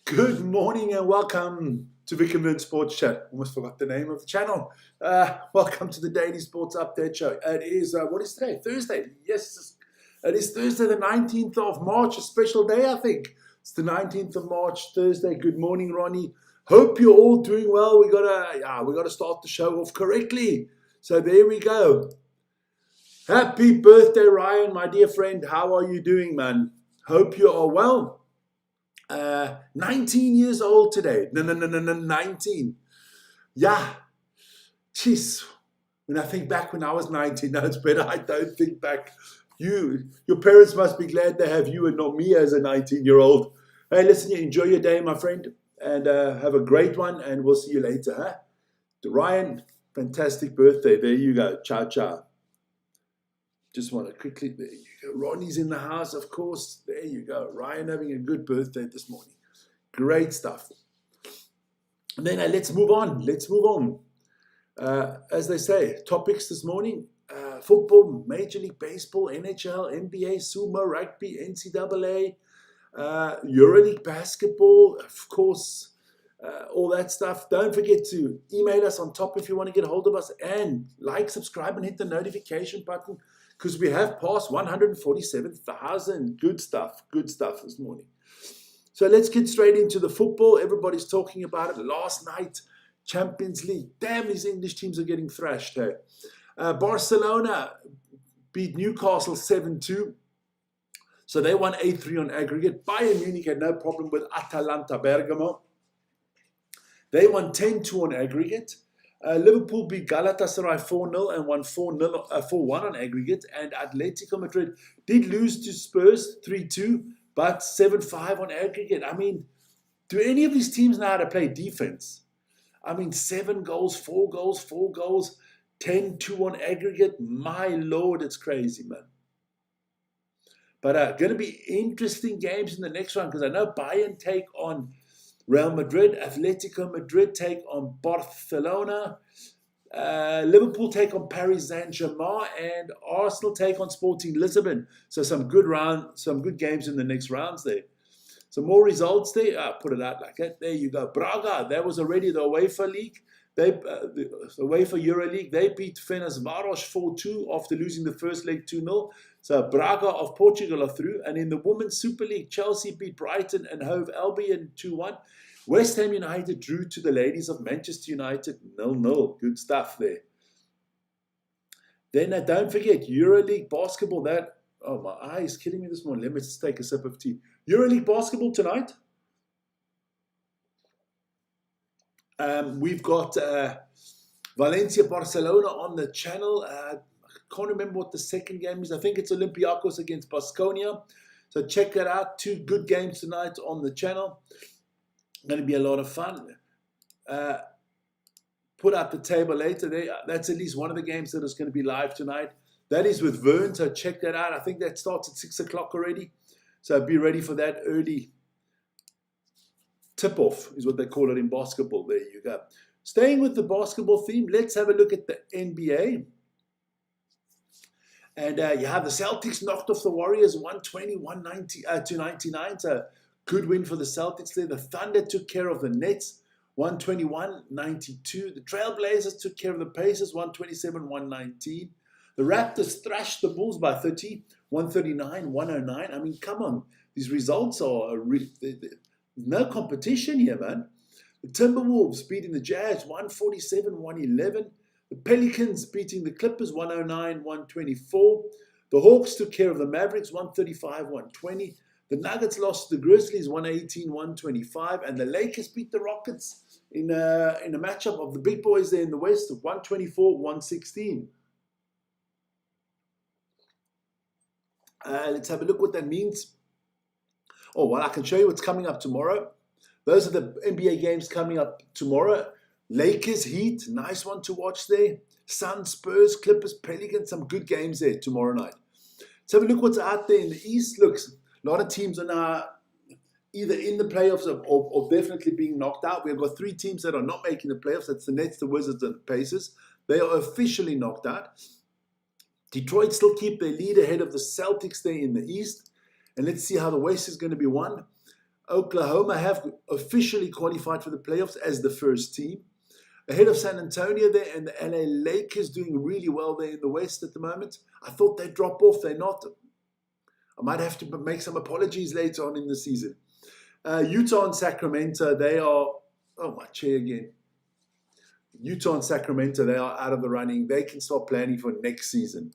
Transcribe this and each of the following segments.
Good morning and welcome to Vic and Vern Sports Chat. Almost forgot the name of the channel. Welcome to the Daily Sports Update Show. It is, what is today? Thursday. Yes, it is Thursday the 19th of March, a special day, I think. It's the 19th of March, Thursday. Good morning, Ronnie. Hope you're all doing well. We gotta start the show off correctly. So there we go. Happy birthday, Ryan, my dear friend. How are you doing, man? Hope you are well. 19 years old today. No, 19. Yeah. Jeez. When I think back when I was 19, no, it's better I don't think back. Your parents must be glad they have you and not me as a 19-year-old. Hey, listen, you enjoy your day, my friend, and have a great one, and we'll see you later, huh? To Ryan, fantastic birthday. There you go. Ciao, ciao. Just want to quickly, there you go. Ronnie's in the house, of course. There you go. Ryan having a good birthday this morning. Great stuff. And then let's move on. As they say, topics this morning. Football, Major League Baseball, NHL, NBA, Sumo, Rugby, NCAA, EuroLeague Basketball, of course, all that stuff. Don't forget to email us on top if you want to get a hold of us, and like, subscribe, and hit the notification button, because we have passed 147,000. Good stuff this morning. So let's get straight into the football. Everybody's talking about it. Last night, Champions League. Damn, these English teams are getting thrashed. Hey? Barcelona beat Newcastle 7-2. So they won 8-3 on aggregate. Bayern Munich had no problem with Atalanta Bergamo. They won 10-2 on aggregate. Liverpool beat Galatasaray 4-0 and won 4-1 on aggregate. And Atletico Madrid did lose to Spurs 3-2, but 7-5 on aggregate. I mean, do any of these teams know how to play defense? I mean, 7 goals, 4 goals, 4 goals, 10-2 on aggregate. My Lord, it's crazy, man. But going to be interesting games in the next one, because I know Bayern take on Real Madrid, Atletico Madrid take on Barcelona, Liverpool take on Paris Saint-Germain, and Arsenal take on Sporting Lisbon. So some good games in the next rounds there. Some more results there. Put it out like that. There you go. Braga, that was already the UEFA League. The UEFA Euro League. They beat Fenerbahce 4-2 after losing the first leg 2-0. So Braga of Portugal are through. And in the Women's Super League, Chelsea beat Brighton and Hove Albion 2-1. West Ham United drew to the ladies of Manchester United 0-0. Good stuff there. Then don't forget, EuroLeague basketball. My eye is killing me this morning. Let me just take a sip of tea. EuroLeague basketball tonight. We've got Valencia Barcelona on the channel. I can't remember what the second game is. I think it's Olympiacos against Baskonia. So check that out. 2 good games tonight on the channel. Going to be a lot of fun. Put up the table later. That's at least one of the games that is going to be live tonight. That is with Vern, so check that out. I think that starts at 6 o'clock already. So be ready for that early tip-off, is what they call it in basketball. There you go. Staying with the basketball theme, let's have a look at the NBA. And you have the Celtics knocked off the Warriors 120-199. So good win for the Celtics there. The Thunder took care of the Nets 121-92. The Trailblazers took care of the Pacers 127-119. The Raptors thrashed the Bulls by 30, 139-109. I mean, come on. These results are no competition here, man. The Timberwolves beating the Jazz 147-111. The Pelicans beating the Clippers 109-124. The Hawks took care of the Mavericks 135-120. The Nuggets lost to the Grizzlies 118-125. And the Lakers beat the Rockets in a matchup of the big boys there in the West of 124-116. Let's have a look what that means. Oh, well, I can show you what's coming up tomorrow. Those are the NBA games coming up tomorrow. Lakers, Heat, nice one to watch there. Suns, Spurs, Clippers, Pelicans, some good games there tomorrow night. Let's have a look what's out there in the East. Looks, a lot of teams are now either in the playoffs or definitely being knocked out. We've got 3 teams that are not making the playoffs. That's the Nets, the Wizards, and the Pacers. They are officially knocked out. Detroit still keep their lead ahead of the Celtics there in the East. And let's see how the West is going to be won. Oklahoma have officially qualified for the playoffs as the first team. Ahead of San Antonio there, and the LA Lakers doing really well there in the West at the moment. I thought they'd drop off. They're not. I might have to make some apologies later on in the season. Utah and Sacramento, they are... Oh, my chair again. Utah and Sacramento, they are out of the running. They can start planning for next season.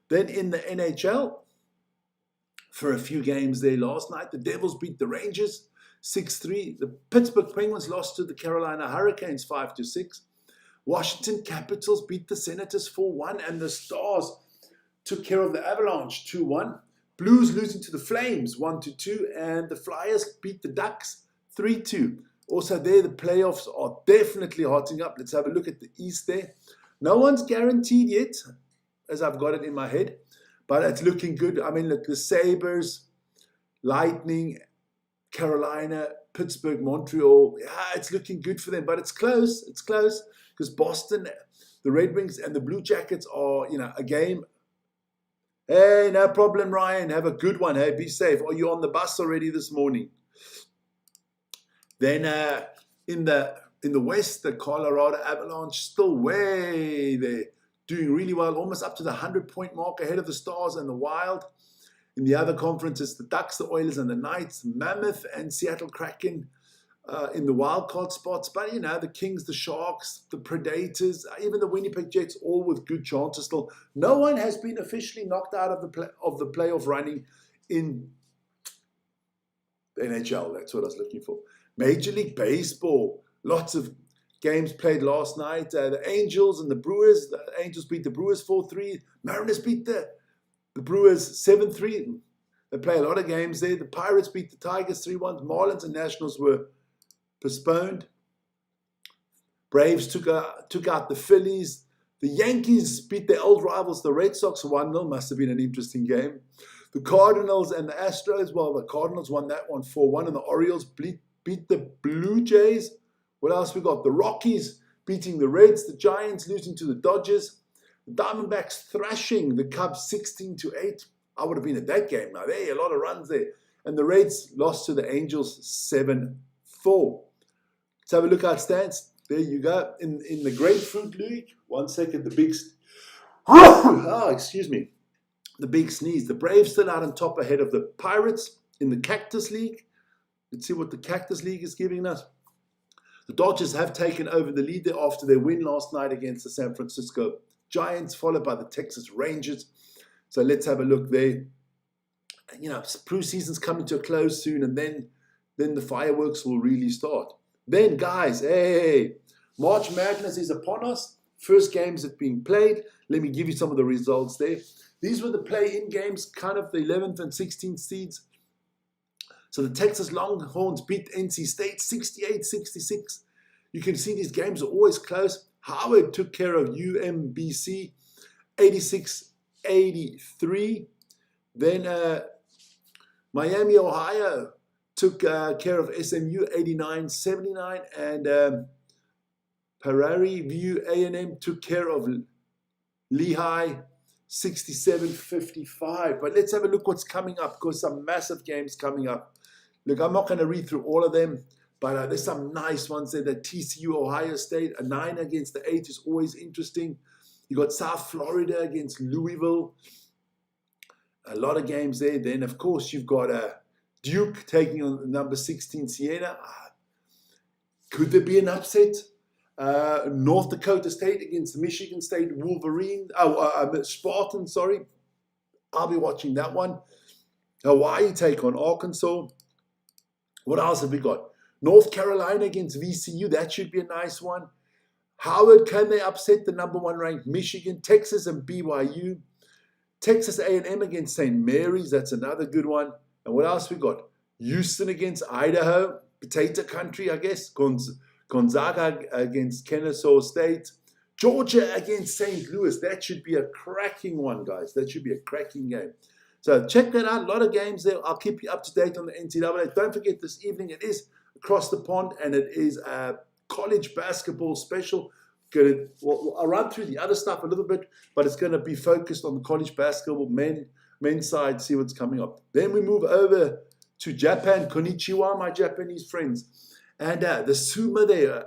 Then in the NHL, for a few games there last night, the Devils beat the Rangers 6-3. The Pittsburgh Penguins lost to the Carolina Hurricanes 5-6. Washington Capitals beat the Senators 4-1, and the Stars took care of the Avalanche 2-1. Blues losing to the Flames 1-2, and the Flyers beat the Ducks 3-2. Also there, the playoffs are definitely hotting up. Let's have a look at the East there. No one's guaranteed yet, as I've got it in my head, but it's looking good. I mean, look, the Sabres, Lightning, Carolina, Pittsburgh, Montreal, yeah, it's looking good for them, but it's close. It's close because Boston, the Red Wings, and the Blue Jackets are, a game. Hey, no problem, Ryan. Have a good one. Hey, be safe. Are you on the bus already this morning? Then in the West, the Colorado Avalanche still way there, doing really well, almost up to the 100-point mark, ahead of the Stars and the Wild. In the other conferences, the Ducks, the Oilers, and the Knights, Mammoth and Seattle Kraken in the wild card spots. But, the Kings, the Sharks, the Predators, even the Winnipeg Jets, all with good chances still. No one has been officially knocked out of the playoff running in the NHL. That's what I was looking for. Major League Baseball, lots of games played last night. The Angels and the Brewers. The Angels beat the Brewers 4-3. Mariners beat the Brewers 7-3. They play a lot of games there. The Pirates beat the Tigers 3-1. Marlins and Nationals were postponed. Braves took out the Phillies. The Yankees beat their old rivals, the Red Sox, 1-0. Must have been an interesting game. The Cardinals and the Astros, well, the Cardinals won that one 4-1, and the Orioles beat the Blue Jays. What else we got? The Rockies beating the Reds. The Giants losing to the Dodgers. The Diamondbacks thrashing the Cubs 16-8. I would have been at that game now. There, a lot of runs there. And the Reds lost to the Angels 7-4. Let's have a look at stats. There you go. In the Grapefruit League, 1 second, the big... excuse me. The big sneeze. The Braves still out on top ahead of the Pirates in the Cactus League. Let's see what the Cactus League is giving us. The Dodgers have taken over the lead there after their win last night against the San Francisco Giants, followed by the Texas Rangers. So let's have a look there. Preseason's coming to a close soon, and then the fireworks will really start. Then, guys, hey, March Madness is upon us. First games have been played. Let me give you some of the results there. These were the play-in games, kind of the 11th and 16th seeds. So the Texas Longhorns beat NC State 68-66. You can see these games are always close. Howard took care of UMBC 86-83. Then Miami, Ohio took care of SMU 89-79. And Prairie View A&M took care of Lehigh 67-55. But let's have a look what's coming up, because some massive games coming up. Look, I'm not going to read through all of them, but there's some nice ones there. The TCU, Ohio State, a 9 against the 8 is always interesting. You got South Florida against Louisville. A lot of games there. Then, of course, you've got Duke taking on number 16 Siena. Could there be an upset? North Dakota State against Michigan State Spartans, sorry. I'll be watching that one. Hawaii take on Arkansas. What else have we got? North Carolina against VCU. That should be a nice one. Howard, can they upset the number 1 ranked Michigan? Texas and BYU. Texas A&M against St. Mary's. That's another good one. And what else we got? Houston against Idaho. Potato country, I guess. Gonzaga against Kennesaw State. Georgia against St. Louis. That should be a cracking one, guys. That should be a cracking game. So check that out. A lot of games there. I'll keep you up to date on the NCAA. Don't forget, this evening it is across the pond, and it is a college basketball special. I'll run through the other stuff a little bit, but it's going to be focused on the college basketball men's side, see what's coming up. Then we move over to Japan. Konnichiwa, my Japanese friends. And the Sumo there,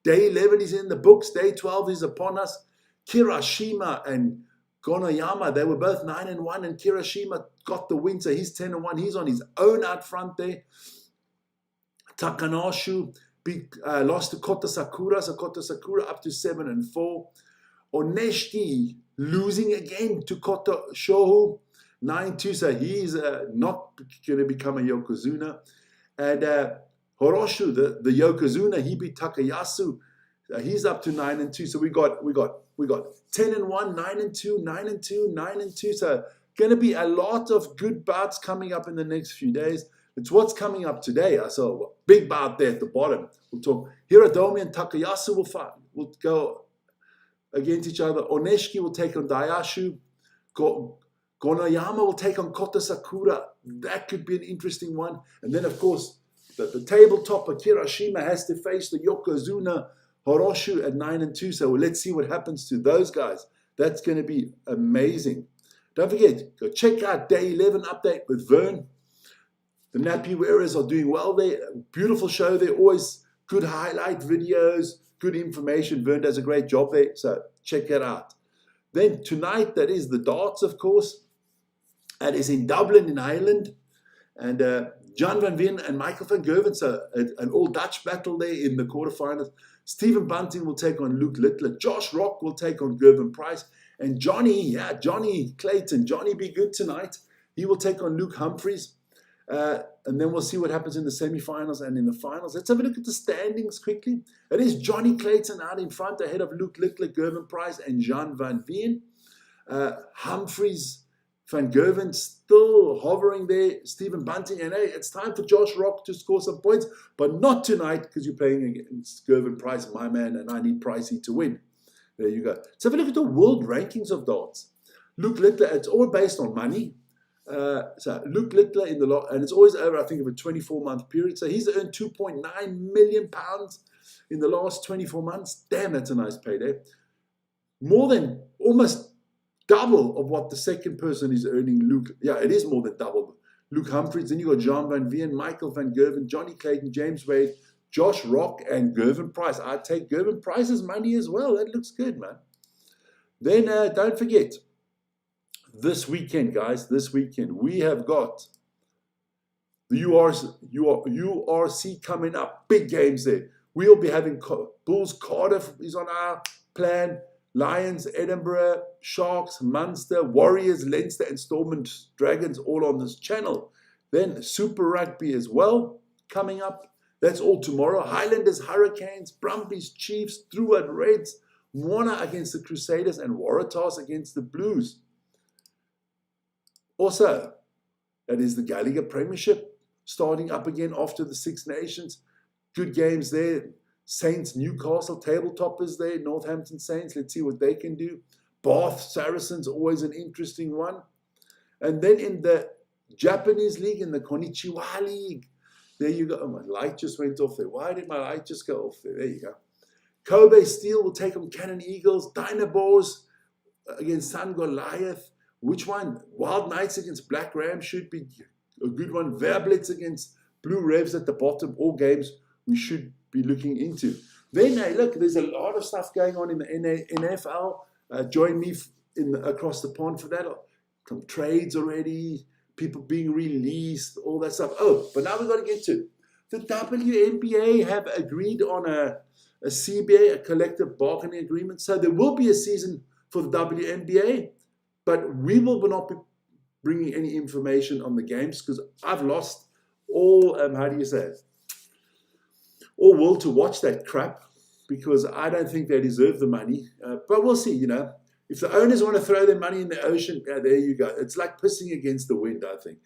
day 11 is in the books, day 12 is upon us. Kirashima and Gonoyama, they were both 9-1, and Kirashima got the win, so he's 10-1. He's on his own out front there. Takanoshu lost to Kota Sakura, so Kota Sakura up to 7-4. Oneshiki losing again to Kota Shohu, 9-2, so he's not going to become a Yokozuna. And Horoshu, the Yokozuna, he beat Takayasu. He's up to 9-2. So we got 10-1, 9-2, 9-2, 9-2. So going to be a lot of good bouts coming up in the next few days. It's what's coming up today. I saw a big bout there at the bottom. We'll talk. Hirodomi and Takayasu will go against each other. Oneshiki will take on Daiashu. Gonoyama will take on Kota Sakura. That could be an interesting one. And then, of course, the tabletopper Kirashima has to face the Yokozuna Horoshu at 9-2. So let's see what happens to those guys. That's going to be amazing. Don't forget, go check out Day 11 update with Vern. The nappy wearers are doing well there. Beautiful show there. Always good highlight videos, good information. Vern does a great job there. So check it out. Then tonight, that is the darts, of course. That is in Dublin, in Ireland. And Jan van Veen and Michael van Gerwen, so an all-Dutch battle there in the quarterfinals. Stephen Bunting will take on Luke Littler. Josh Rock will take on Gervin Price. And Johnny Clayton, Johnny be good tonight. He will take on Luke Humphreys. And then we'll see what happens in the semifinals and in the finals. Let's have a look at the standings quickly. It is Johnny Clayton out in front ahead of Luke Littler, Gervin Price, and Jan van Veen. Humphreys, Van Gerwen still hovering there. Stephen Bunting. And hey, it's time for Josh Rock to score some points, but not tonight because you're playing against Gervin Price, my man, and I need Pricey to win. There you go. Let's have a look at the world rankings of darts. Luke Littler, it's all based on money. So Luke Littler in the lot, and it's always over, I think, of a 24-month period. So he's earned £2.9 million in the last 24 months. Damn, that's a nice payday. More than almost double of what the second person is earning. Luke, yeah, it is more than double. Luke Humphreys. Then you got Jan van Veen, Michael van Gerwen, Johnny Clayton, James Wade, Josh Rock, and Gervin Price. I'd take Gervin Price's money as well. That looks good, man. Then don't forget. This weekend, guys, we have got the URC coming up. Big games there. We'll be having Bulls Cardiff is on our plan. Lions, Edinburgh, Sharks, Munster, Warriors, Leinster, and Stormont Dragons all on this channel. Then Super Rugby as well coming up. That's all tomorrow. Highlanders, Hurricanes, Brumbies, Chiefs, Druid Reds, Moana against the Crusaders, and Waratahs against the Blues. Also, that is the Gallagher Premiership starting up again after the Six Nations. Good games there. Saints, Newcastle, tabletoppers there. Northampton Saints, let's see what they can do. Bath Saracens, always an interesting one. And then in the Japanese league, in the Konnichiwa League, there you go. Oh, my light just went off there. Why did my light just go off there? There you go. Kobe Steel will take on Cannon Eagles. Dynamos against Sun Goliath. Which one? Wild Knights against Black Ram should be a good one. Verblitz against Blue Revs at the bottom. All games we should be looking into. Then, hey, look, there's a lot of stuff going on in the NFL. Join me across the pond for that. Some trades already, people being released, all that stuff. Oh, but now we've got to get to the WNBA have agreed on a CBA, a collective bargaining agreement. So there will be a season for the WNBA. But we will not be bringing any information on the games because I've lost all, how do you say it? All will to watch that crap because I don't think they deserve the money. But we'll see, If the owners want to throw their money in the ocean, there you go. It's like pissing against the wind, I think.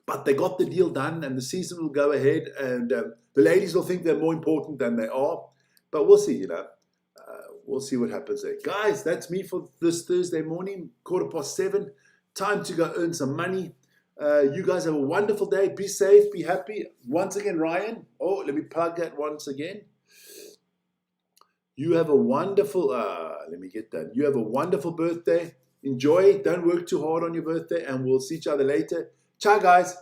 But they got the deal done and the season will go ahead and the ladies will think they're more important than they are. But we'll see, We'll see what happens there. Guys, that's me for this Thursday morning, 7:15. Time to go earn some money. You guys have a wonderful day. Be safe, be happy. Once again, Ryan. Oh, let me plug that once again. You have a wonderful, let me get that. You have a wonderful birthday. Enjoy. Don't work too hard on your birthday, and we'll see each other later. Ciao, guys.